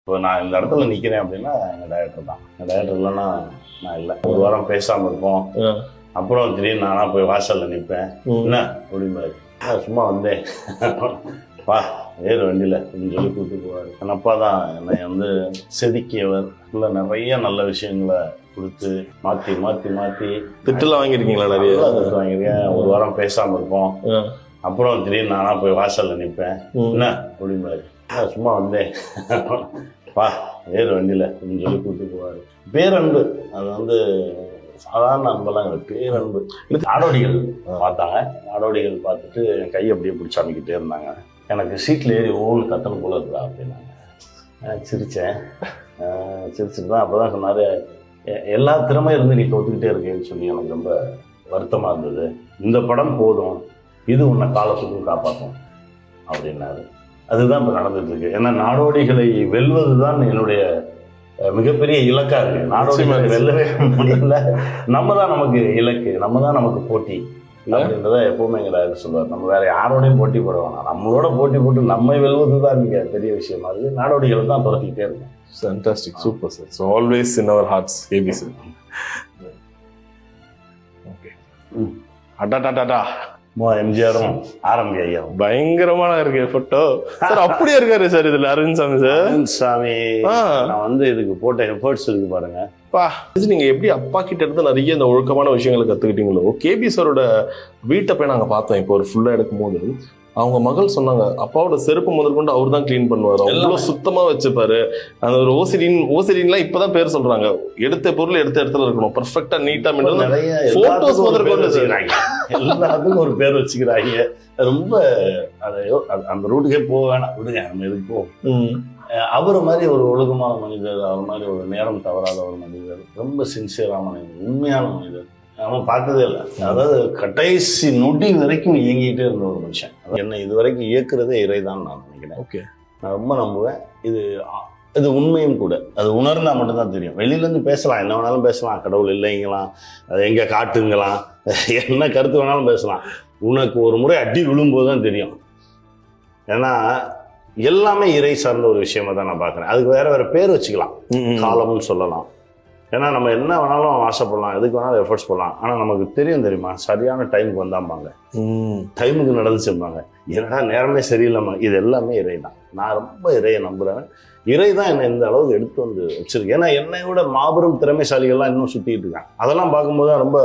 இப்போ நான் இந்த இடத்துல நிற்கிறேன் அப்படின்னா எங்கள் டைரக்டர் தான். எங்கள் டைரக்டர் இல்லைன்னா நான் இல்லை. ஒரு வாரம் பேசாமல் இருப்போம். அப்புறம் திடீர்னு நானாக போய் வாசலில் நிற்பேன். என்ன அப்படிம்பாரு, சும்மா வந்தேன் பா வேறு வண்டியில் அப்படின்னு சொல்லி கூப்பிட்டு போவார். என் அப்பா தான் என்னை வந்து செதுக்கியவர். இல்லை நிறைய நல்ல விஷயங்களை கொடுத்து மாற்றி மாற்றி மாற்றி திட்டெல்லாம் வாங்கியிருக்கீங்களா? நிறைய திட்டு வாங்கியிருக்கேன். ஒரு வாரம் பேசாமல் இருப்போம். அப்புறம் திடீர்னு நானாக போய் வாசலில் நிற்பேன். என்ன அப்படிம்பாரு, சும்மா வந்தேன் பா வேறு வண்டியில் அப்படின்னு சொல்லி கூப்பிட்டு போவார். பேரன்பு அது வந்து சாதாரண அன்பெல்லாம் இல்லை, பேரன்பு. நாடோடிகள் பார்த்தாங்க. நாடோடிகள் பார்த்துட்டு என் கையை அப்படியே பிடிச்சி அமைக்கிட்டே இருந்தாங்க. எனக்கு சீட்டில் ஏறி ஓன்னு கத்தனை போல இருக்கா அப்படின்னாங்க. சிரித்தேன். சிரிச்சுட்டு தான் அப்போ தான் சொன்னார், எல்லா திறமையும் இருந்து நீ தோத்துக்கிட்டே இருக்கேன்னு சொல்லி எனக்கு ரொம்ப வருத்தமாக இருந்தது. இந்த படம் போதும், இது உன்னை காலத்துக்கும் காப்பாற்றும் அப்படின்னாரு. அதுதான் இப்போ நடந்துட்டு இருக்கு. ஏன்னா நாடோடிகளை வெல்வது தான் என்னுடைய மிகப்பெரிய இலக்கா இருக்கு. நாடோடிகளை வெல்லவே முடியல. நம்ம தான் நமக்கு இலக்கு, நம்ம தான் நமக்கு போட்டி அப்படின்றத எப்பவுமே எங்களை சொல்லுவார். நம்ம வேற யாரோடையும் போட்டி போட வேணாம், நம்மளோட போட்டி போட்டு நம்மை வெல்வது தான் இங்கே பெரிய விஷயமா இருக்கு. நாடோடிகளை தான் துரத்திக்கிட்டே இருக்கும். Fantastic, super sir. So always in our hearts KP sir. Okay, அடாடாடாடா எம்ஜிஆரும் ஆரம்பி ஐயா பயங்கரமான இருக்கு போட்டோ சார். அப்படியே இருக்காரு சார் இதுல அரவிந்த் சாமி சார். அரவிந்த் சாமி நான் வந்து இதுக்கு போட்ட எஃபர்ட்ஸ் இருக்கு பாருங்க. நீங்க எப்படி அப்பா கிட்ட இருந்து நிறைய இந்த ஒழுக்கமான விஷயங்களை கத்துக்கிட்டீங்களோ, கேபி சாரோட வீட்டை போய் நாங்க பார்த்தோம். இப்போ ஒரு ஃபுல்லா எடுக்கும் போது அவங்க மகள் சொன்னாங்க, அப்பாவோட செருப்பு முதற்கொண்டு அவர் தான் கிளீன் பண்ணுவாரு, அவ்வளவு சுத்தமா வச்சுப்பாரு. அந்த ஒரு ஓசிடின்லாம் இப்பதான் பேர் சொல்றாங்க. எடுத்த பொருள் எடுத்த இடத்துல இருக்கணும், பர்ஃபெக்டா நீட்டா. போட்டோஸ் முதற்கொண்டு எல்லாத்துக்கும் ஒரு பேர் வச்சுக்கிறாங்க. ரொம்ப அந்த ரூட்டுக்கே போக வேணாம், விடுங்க, நம்ம எதுக்கு போவோம். அவர் மாதிரி ஒரு ஒழுக்கமான மனிதர், அவர் மாதிரி ஒரு நேரம் தவறாத ஒரு மனிதர், ரொம்ப சின்சியரான மனிதர், உண்மையான மனிதர் நம்ம பார்த்ததே இல்லை. அதாவது கடைசி நொடி வரைக்கும் இயங்கிட்டே இருந்த ஒரு மனுஷன். என்னை இது வரைக்கும் இயக்குறதே இறைதான் நான் நினைக்கிறேன். ஓகே, நான் ரொம்ப நம்புவேன். இது உண்மையும் கூட. அது உணர்ந்தா மட்டும்தான் தெரியும். வெளியிலேருந்து பேசலாம், என்ன வேணாலும் பேசலாம், கடவுள் இல்லைங்களாம், அது எங்கே காட்டுங்களாம், என்ன கருத்து வேணாலும் பேசலாம். உனக்கு ஒரு முறை அடி விழும்போது தான் தெரியும். ஏன்னா எல்லாமே இறை சார்ந்த ஒரு விஷயமா தான் நான் பார்க்குறேன். அதுக்கு வேற வேற பேர் வச்சுக்கலாம், காலம்னு சொல்லலாம். ஏன்னா நம்ம என்ன வேணாலும் ஆசைப்படலாம், எதுக்கு வேணாலும் எஃபர்ட்ஸ் போடலாம். ஆனால் நமக்கு தெரியுமா, சரியான டைமுக்கு வந்தாம்பாங்க, டைமுக்கு நடந்துச்சுப்பாங்க. என்னடா நேரமே சரியில்லாமா, இது எல்லாமே இறை தான். நான் ரொம்ப இறையை நம்புறேன். இறை தான் என்னை இந்த அளவுக்கு எடுத்து வந்து வச்சிருக்கு. ஏன்னா என்னை விட மாபெரும் திறமைசாலிகள்லாம் இன்னும் சுற்றிட்டு இருக்காங்க. அதெல்லாம் பார்க்கும்போது தான் ரொம்ப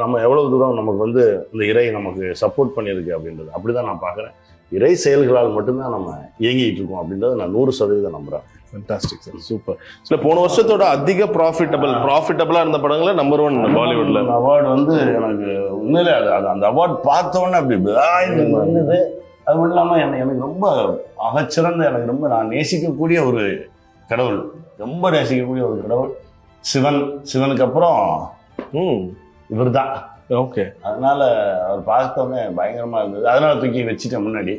நம்ம எவ்வளவு தூரம் நமக்கு வந்து இந்த இறை நமக்கு சப்போர்ட் பண்ணியிருக்கு அப்படின்றது அப்படிதான் நான் பார்க்குறேன். இறை செயல்களால் மட்டும்தான் நம்ம இயங்கிட்டு இருக்கோம் அப்படின்றத நான் 100% நம்புறேன். Fantastic sir, super. சில போன வருஷத்தோட அதிக ப்ராஃபிட்டபிளா இருந்த படங்கள நம்பர் 1 பாலிவுட்ல அவார்டு வந்து எனக்கு உண்மையிலே அந்த அவார்டு பார்த்தோன்னே அப்படி இருந்தது. அது மட்டும் இல்லாமல் எனக்கு ரொம்ப அகச்சிறந்த, எனக்கு ரொம்ப நான் நேசிக்கக்கூடிய ஒரு கடவுள், ரொம்ப நேசிக்கக்கூடிய ஒரு கடவுள் சிவனுக்கு அப்புறம் இவர் தான். ஓகே, அதனால அவர் பார்த்தோன்னே பயங்கரமா இருந்தது. அதனால தூக்கி வச்சுட்டேன் முன்னாடி.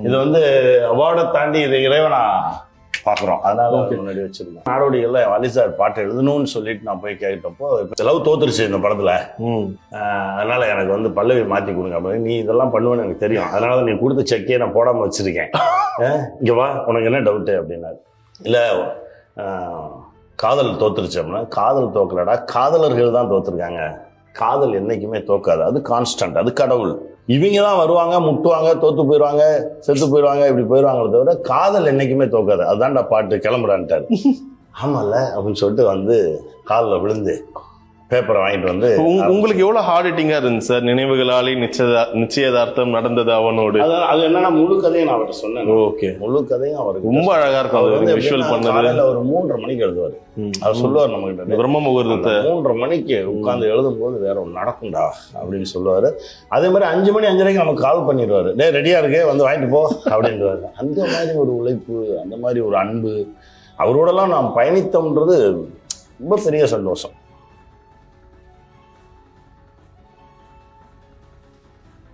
இது வந்து அவார்டை தாண்டி இதை இறைவனா பார்க்குறோம், அதனால முன்னாடி வச்சிருந்தேன். நாடோடிகள்ல அலி சார் பாட்டு எழுதணும்னு சொல்லிட்டு நான் போய் கேட்டப்போ லவ் தோத்துருச்சு இந்த படத்துல, அதனால எனக்கு வந்து பல்லவி மாற்றி கொடுங்க அப்படி. நீ இதெல்லாம் பண்ணுவேன்னு எனக்கு தெரியும், அதனால நீ கொடுத்த செக்கே நான் போடாம வச்சிருக்கேன், இங்க வா உனக்கு என்ன டவுட்டு அப்படின்னாரு. இல்லை காதல் தோத்துருச்சு அப்படின்னா, காதல் தோக்கலடா, காதலர்கள் தான் தோத்துருக்காங்க. காதல் என்னைக்குமே தோக்காது, அது கான்ஸ்டன்ட், அது கடவுள். இவங்க தான் வருவாங்க, முட்டுவாங்க, தோத்து போயிடுவாங்க, செத்து போயிடுவாங்க, இப்படி போயிடுவாங்களே தவிர காதல் என்னைக்குமே தோக்காது. அதுதான்டா பாட்டு, கிளம்புறான்ட்டாரு. ஆமால அப்படின்னு சொல்லிட்டு வந்து காலில் விழுந்து பேப்பரை வாங்கிட்டு வந்து. உங்களுக்கு எவ்வளவு ஹார்ட் ஹிட்டிங்கா இருந்துச்சு சார்? நினைவுகளாலே நிச்சயதார்த்தம் நடந்தது அவனோடு. அது என்னன்னா முழு கதையும் நான் அவர்கிட்ட சொன்னேன். ஓகே, முழு கதையும் அவருக்கு ரொம்ப அழகா இருக்கும். அவர் விஷுவல் பண்ணது ஒரு 3:30 மணிக்கு எழுதுவார். அவர் சொல்லுவார் நம்ம கிட்ட, பிரம்ம முகூர்த்தத்தை 3:30 மணிக்கு உட்கார்ந்து எழுதும் போது வேற ஒன்று நடக்கும்டா அப்படின்னு சொல்லுவாரு. அதே மாதிரி 5 மணி 5:30 நமக்கு கால் பண்ணிடுவாரு, டே ரெடியா இருக்கு வந்து வாங்கிட்டு போ அப்படின்றாரு. அந்த மாதிரி ஒரு உழைப்பு, அந்த மாதிரி ஒரு அன்பு, அவரோடலாம் நாம் பயணித்தோம்ன்றது ரொம்ப பெரிய சந்தோஷம்.